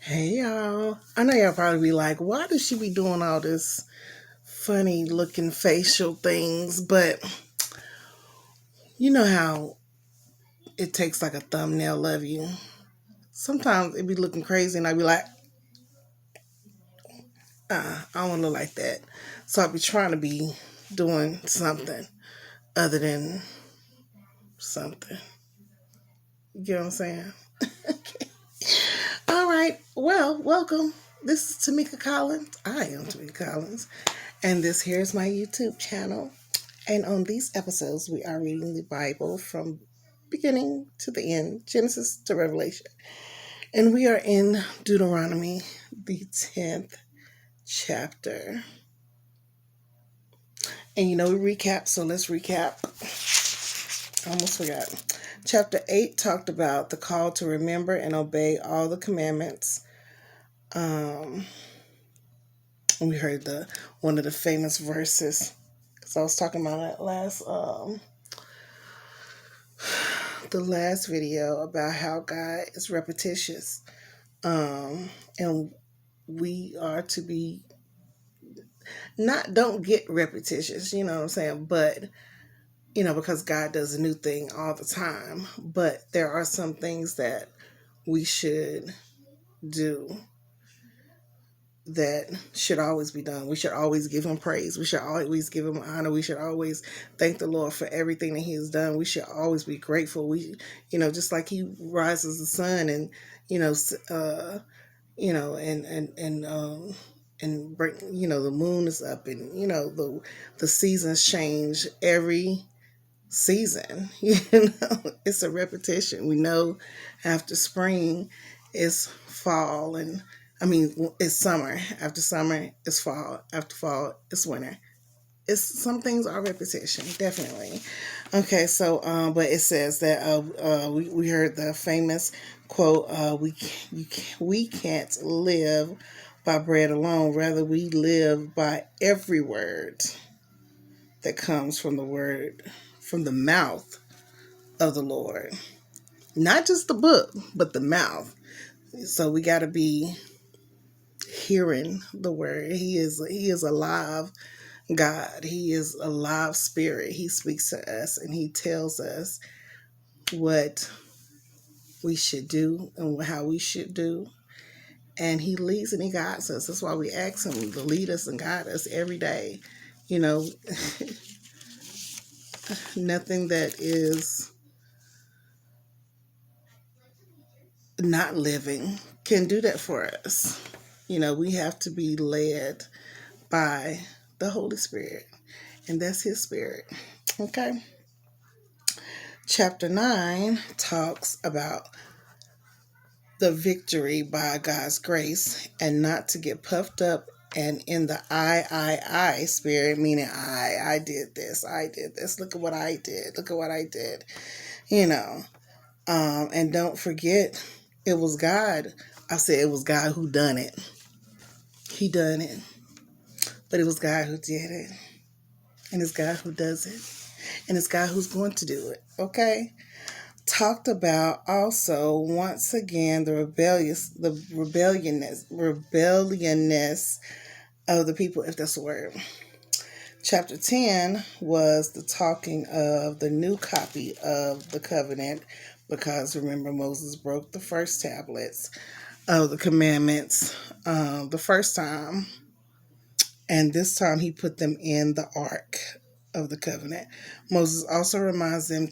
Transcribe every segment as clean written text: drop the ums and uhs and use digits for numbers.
Hey y'all. I know y'all probably be like, why does she be doing all this funny looking facial things? But you know how it takes like a thumbnail of you. Sometimes it be looking crazy and I be like, I don't want to look like that. So I be trying to be doing something other than something. You get what I'm saying? All right. Well, welcome. This is Tamika Collins. I am Tamika Collins. And this here is my YouTube channel. And on these episodes, we are reading the Bible from beginning to the end, Genesis to Revelation. And we are in Deuteronomy, the 10th chapter. And we recap, so let's recap. I almost forgot. Chapter 8 talked about the call to remember and obey all the commandments. We heard one of the famous verses, because I was talking about that the last video about how God is repetitious. And we are to be don't get repetitious, you know what I'm saying? But, because God does a new thing all the time. But there are some things that we should do that should always be done. We should always give him praise. We should always give him honor. We should always thank the Lord for everything that he has done. We should always be grateful. Just like he rises the sun and, and bring, the moon is up and, the seasons change every season. It's a repetition. We know after spring is fall, and it's summer. After summer is fall. After fall is winter. It's some things are repetition, definitely. Okay, so but it says that we heard the famous quote, we can't live by bread alone, rather we live by every word that comes from the mouth of the Lord. Not just the book, but the mouth. So we got to be hearing the word. He is alive God. He is a live spirit. He speaks to us and he tells us what we should do and how we should do. And he leads and he guides us. That's why we ask him to lead us and guide us every day. Nothing that is not living can do that for us. We have to be led by the Holy Spirit, and that's his spirit. Okay. Chapter 9 talks about the victory by God's grace and not to get puffed up and in the I spirit, meaning I did this, look at what I did, and don't forget it was God. I said it was God who done it. He done it, but it was God who did it, and it's God who does it, and it's God who's going to do it. Okay. Talked about also once again the rebelliousness of the people, if that's a word. Chapter 10 was the talking of the new copy of the covenant, because remember Moses broke the first tablets of the commandments the first time, and this time he put them in the ark of the covenant. Moses also reminds them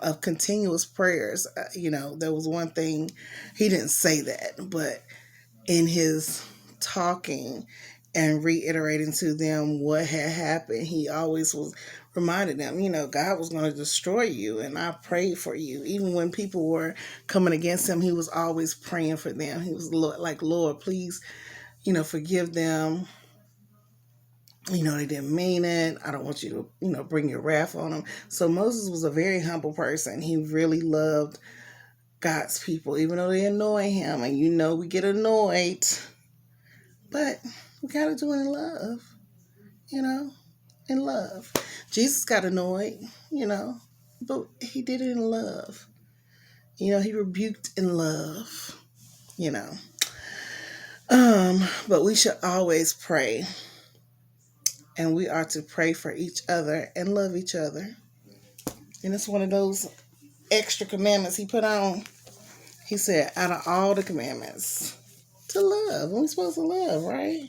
of continuous prayers. There was one thing, he didn't say that, but in his talking and reiterating to them what had happened, he always was reminding them, God was going to destroy you, and I prayed for you. Even when people were coming against him, he was always praying for them. He was like, Lord, please, forgive them. They didn't mean it. I don't want you to, bring your wrath on them. So Moses was a very humble person. He really loved God's people, even though they annoy him. And we get annoyed, but we got to do it in love, in love. Jesus got annoyed, but he did it in love. He rebuked in love, you know. But we should always pray, and we are to pray for each other and love each other. And it's one of those extra commandments he put on. He said, out of all the commandments, to love. We're supposed to love, right?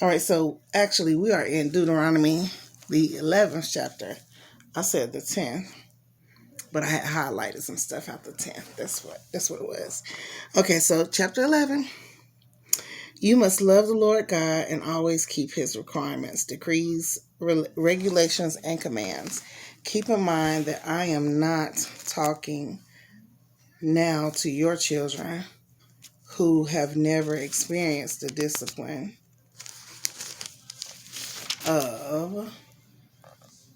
All right, so actually, we are in Deuteronomy, the 11th chapter. I said the 10th, but I had highlighted some stuff out the 10th. That's what it was. Okay, so chapter 11. You must love the Lord God and always keep his requirements, decrees, regulations, and commands. Keep in mind that I am not talking now to your children who have never experienced the discipline of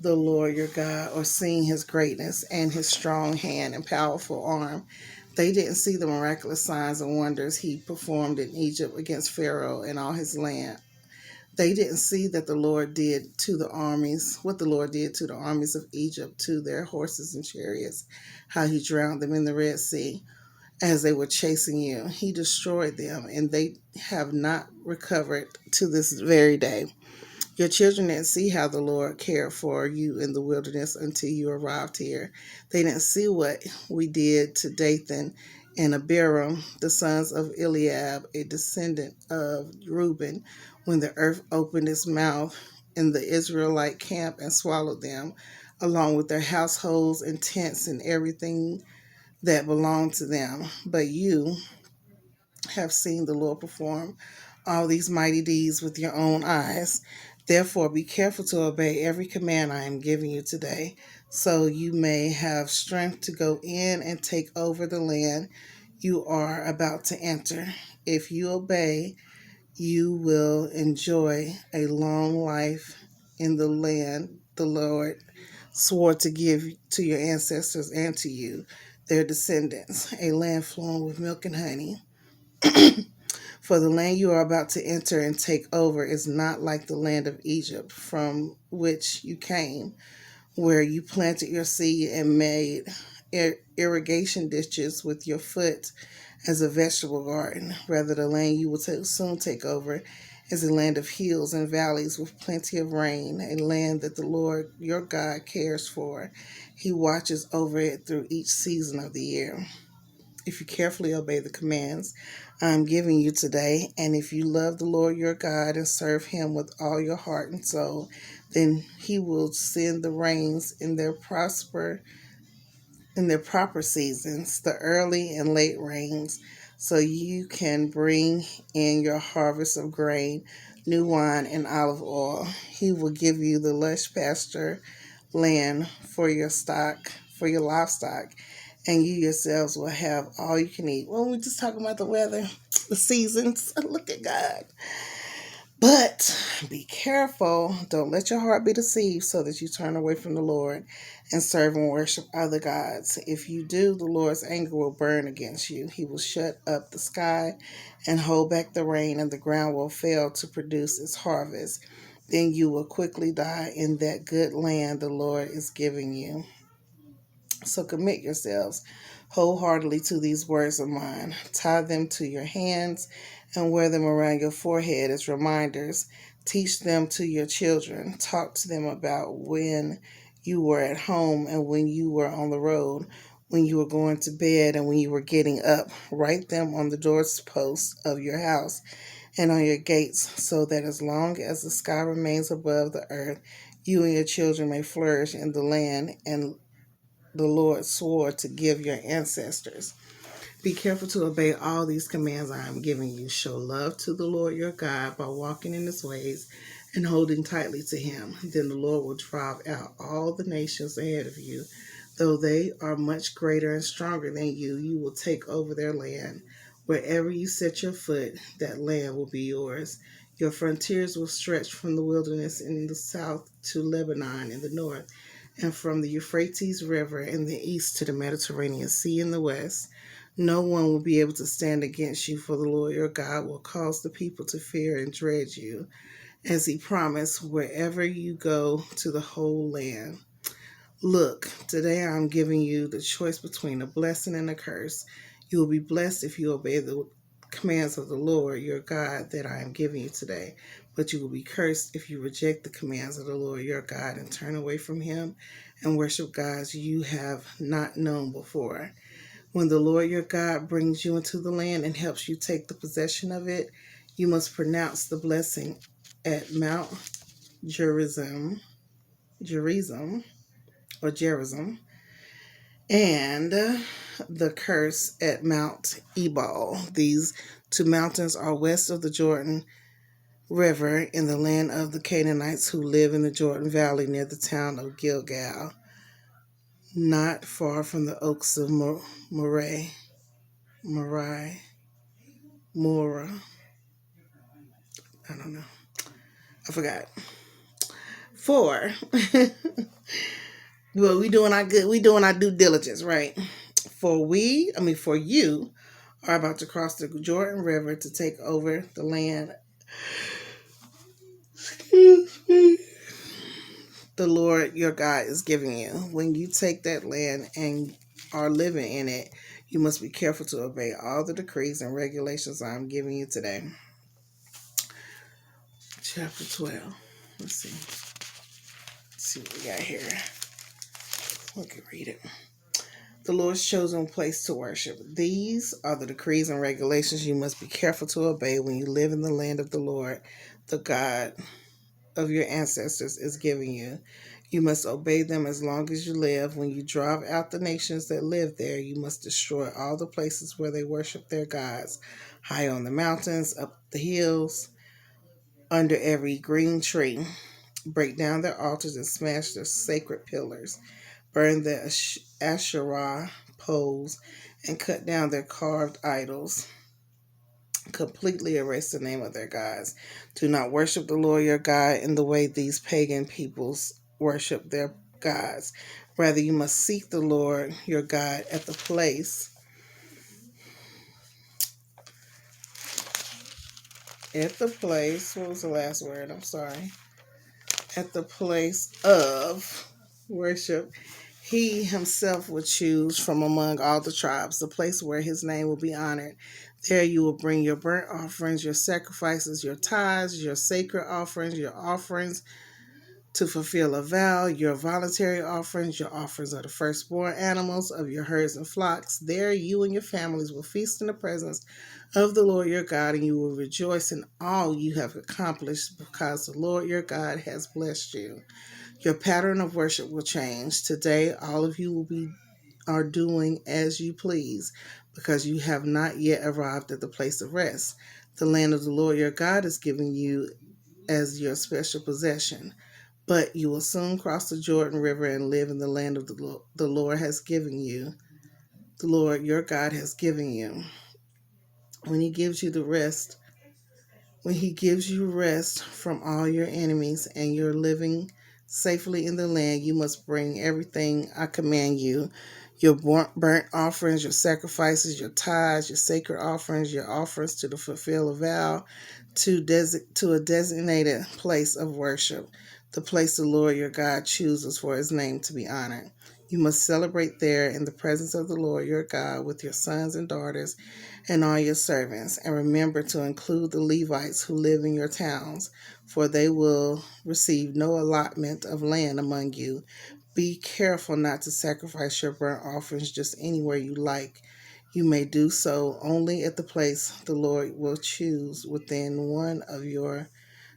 the Lord your God or seen his greatness and his strong hand and powerful arm. They didn't see the miraculous signs and wonders he performed in Egypt against Pharaoh and all his land. They didn't see that the Lord did to the armies, what the Lord did to the armies of Egypt, to their horses and chariots, how he drowned them in the Red Sea as they were chasing you. He destroyed them, and they have not recovered to this very day. Your children didn't see how the Lord cared for you in the wilderness until you arrived here. They didn't see what we did to Dathan and Abiram, the sons of Eliab, a descendant of Reuben, when the earth opened its mouth in the Israelite camp and swallowed them, along with their households and tents and everything that belonged to them. But you have seen the Lord perform all these mighty deeds with your own eyes. Therefore, be careful to obey every command I am giving you today, so you may have strength to go in and take over the land you are about to enter. If you obey, you will enjoy a long life in the land the Lord swore to give to your ancestors and to you, their descendants, a land flowing with milk and honey. For the land you are about to enter and take over is not like the land of Egypt from which you came, where you planted your seed and made irrigation ditches with your foot as a vegetable garden. Rather, the land you will soon take over is a land of hills and valleys with plenty of rain, a land that the Lord your God cares for. He watches over it through each season of the year. If you carefully obey the commands I'm giving you today, and if you love the Lord your God and serve him with all your heart and soul, then he will send the rains in their proper seasons, the early and late rains, so you can bring in your harvest of grain, new wine, and olive oil. He will give you the lush pasture land for your livestock, and you yourselves will have all you can eat. Well, we're just talking about the weather, the seasons. Look at God. But be careful. Don't let your heart be deceived so that you turn away from the Lord and serve and worship other gods. If you do, the Lord's anger will burn against you. He will shut up the sky and hold back the rain, and the ground will fail to produce its harvest. Then you will quickly die in that good land the Lord is giving you. So commit yourselves wholeheartedly to these words of mine. Tie them to your hands and wear them around your forehead as reminders. Teach them to your children. Talk to them about when you were at home and when you were on the road, when you were going to bed and when you were getting up. Write them on the doorposts of your house and on your gates, so that as long as the sky remains above the earth, you and your children may flourish in the land and the Lord swore to give your ancestors. Be careful to obey all these commands I am giving you. Show love to the Lord your God by walking in his ways and holding tightly to him. Then the Lord will drive out all the nations ahead of you. Though they are much greater and stronger than you, you will take over their land. Wherever you set your foot, that land will be yours. Your frontiers will stretch from the wilderness in the south to Lebanon in the north, and from the Euphrates River in the east to the Mediterranean Sea in the west. No one will be able to stand against you, for the Lord your God will cause the people to fear and dread you, as he promised, wherever you go to the whole land. Look, today I'm giving you the choice between a blessing and a curse. You will be blessed if you obey the commands of the Lord your God that I am giving you today. But you will be cursed if you reject the commands of the Lord your God and turn away from him and worship gods you have not known before. When the Lord your God brings you into the land and helps you take the possession of it, you must pronounce the blessing at Mount Gerizim, Gerizim or Gerizim, and the curse at Mount Ebal. These two mountains are west of the Jordan River in the land of the Canaanites who live in the Jordan Valley near the town of Gilgal, not far from the oaks of Moreh, Mora. I don't know. I forgot. Four. Well, we doing our due diligence, right? For you are about to cross the Jordan River to take over the land. Excuse me. The Lord your God is giving you. When you take that land and are living in it, you must be careful to obey all the decrees and regulations I'm giving you today. Chapter 12. Let's see. Let's see what we got here. We can read it. The Lord's chosen place to worship. These are the decrees and regulations you must be careful to obey when you live in the land of the Lord, the God of your ancestors, is giving you. You must obey them as long as you live. When you drive out the nations that live there, you must destroy all the places where they worship their gods, high on the mountains, up the hills, under every green tree. Break down their altars and smash their sacred pillars. Burn their Asherah poles and cut down their carved idols. Completely erase the name of their gods. Do not worship the Lord your God in the way these pagan peoples worship their gods. Rather, you must seek the Lord your God at the place. What was the last word? I'm sorry. At the place of worship he himself will choose from among all the tribes, the place where his name will be honored. There you will bring your burnt offerings, your sacrifices, your tithes, your sacred offerings, your offerings to fulfill a vow, your voluntary offerings, your offerings of the firstborn animals of your herds and flocks. There you and your families will feast in the presence of the Lord your God, and you will rejoice in all you have accomplished because the Lord your God has blessed you. Your pattern of worship will change. Today, all of you are doing as you please because you have not yet arrived at the place of rest. The land of the Lord your God is giving you as your special possession. But you will soon cross the Jordan River and live in the land of the Lord has given you. The Lord your God has given you. When he gives you the rest When he gives you rest from all your enemies and you're living safely in the land, you must bring everything I command you: your burnt offerings, your sacrifices, your tithes, your sacred offerings, your offerings to fulfill a vow, to a designated place of worship, the place the Lord your God chooses for his name to be honored. You must celebrate there in the presence of the Lord your God with your sons and daughters and all your servants. And remember to include the Levites who live in your towns, for they will receive no allotment of land among you. Be careful not to sacrifice your burnt offerings just anywhere you like. You may do so only at the place the Lord will choose within one of your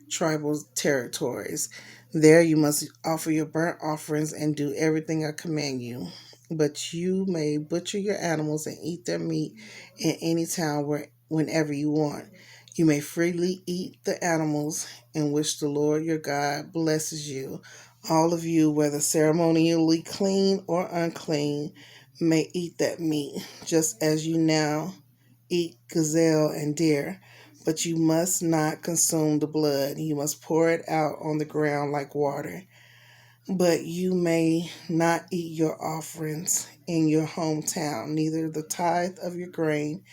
tribal territories. There you must offer your burnt offerings and do everything I command you. But you may butcher your animals and eat their meat in any town whenever you want. You may freely eat the animals in which the Lord your God blesses you. All of you, whether ceremonially clean or unclean, may eat that meat, just as you now eat gazelle and deer, but you must not consume the blood. You must pour it out on the ground like water. But you may not eat your offerings in your hometown, neither the tithe of your grain,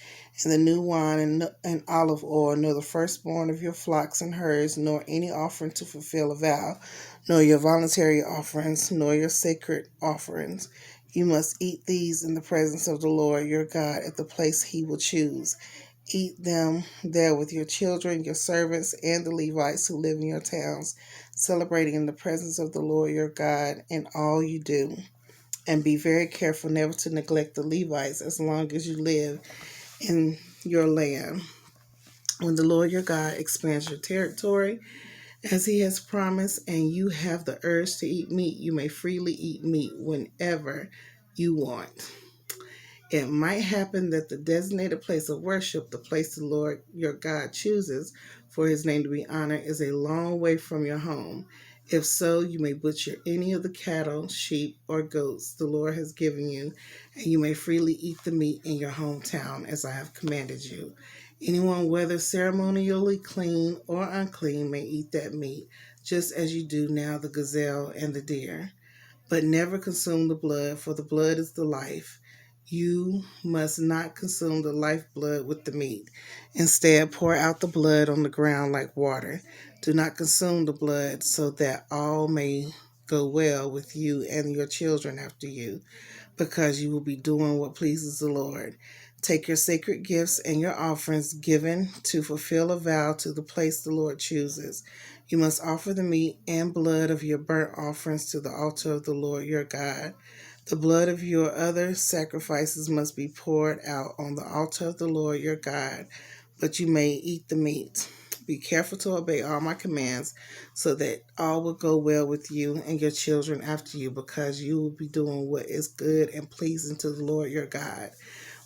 and the new wine and olive oil, nor the firstborn of your flocks and herds, nor any offering to fulfill a vow, nor your voluntary offerings, nor your sacred offerings. You must eat these in the presence of the Lord your God at the place he will choose. Eat them there with your children, your servants, and the Levites who live in your towns, celebrating in the presence of the Lord your God in all you do. And be very careful never to neglect the Levites as long as you live in your land. When the Lord your God expands your territory, as he has promised, and you have the urge to eat meat, you may freely eat meat whenever you want. It might happen that the designated place of worship, the place the Lord your God chooses for his name to be honored, is a long way from your home. If so, you may butcher any of the cattle, sheep, or goats the Lord has given you, and you may freely eat the meat in your hometown, as I have commanded you. Anyone, whether ceremonially clean or unclean, may eat that meat, just as you do now the gazelle and the deer. But never consume the blood, for the blood is the life. You must not consume the lifeblood with the meat. Instead, pour out the blood on the ground like water. Do not consume the blood, so that all may go well with you and your children after you, because you will be doing what pleases the Lord. Take your sacred gifts and your offerings given to fulfill a vow to the place the Lord chooses. You must offer the meat and blood of your burnt offerings to the altar of the Lord your God. The blood of your other sacrifices must be poured out on the altar of the Lord your God, but you may eat the meat. Be careful to obey all my commands, so that all will go well with you and your children after you, because you will be doing what is good and pleasing to the Lord your God.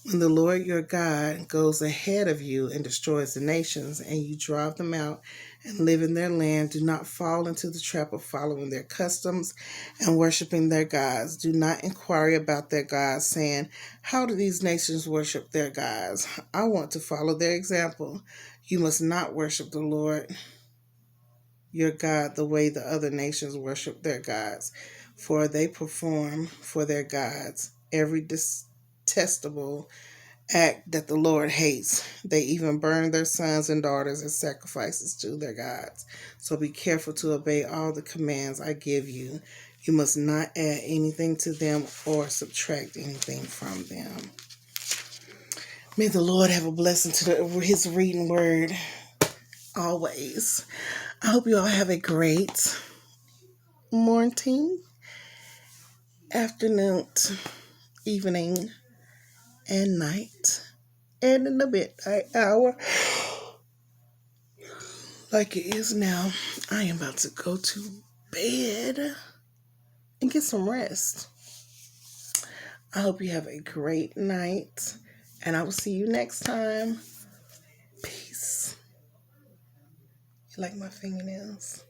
When the Lord your God goes ahead of you and destroys the nations, and you drive them out and live in their land, do not fall into the trap of following their customs and worshiping their gods. Do not inquire about their gods, saying, how do these nations worship their gods? I want to follow their example. You must not worship the Lord your God the way the other nations worship their gods, for they perform for their gods every detestable act that the Lord hates. They even burn their sons and daughters as sacrifices to their gods. So be careful to obey all the commands I give you. You must not add anything to them or subtract anything from them. May the Lord have a blessing to his reading word always. I hope you all have a great morning, afternoon, evening, and night, and in the midnight hour, like it is now. I am about to go to bed and get some rest. I hope you have a great night, and I will see you next time. Peace. You like my fingernails?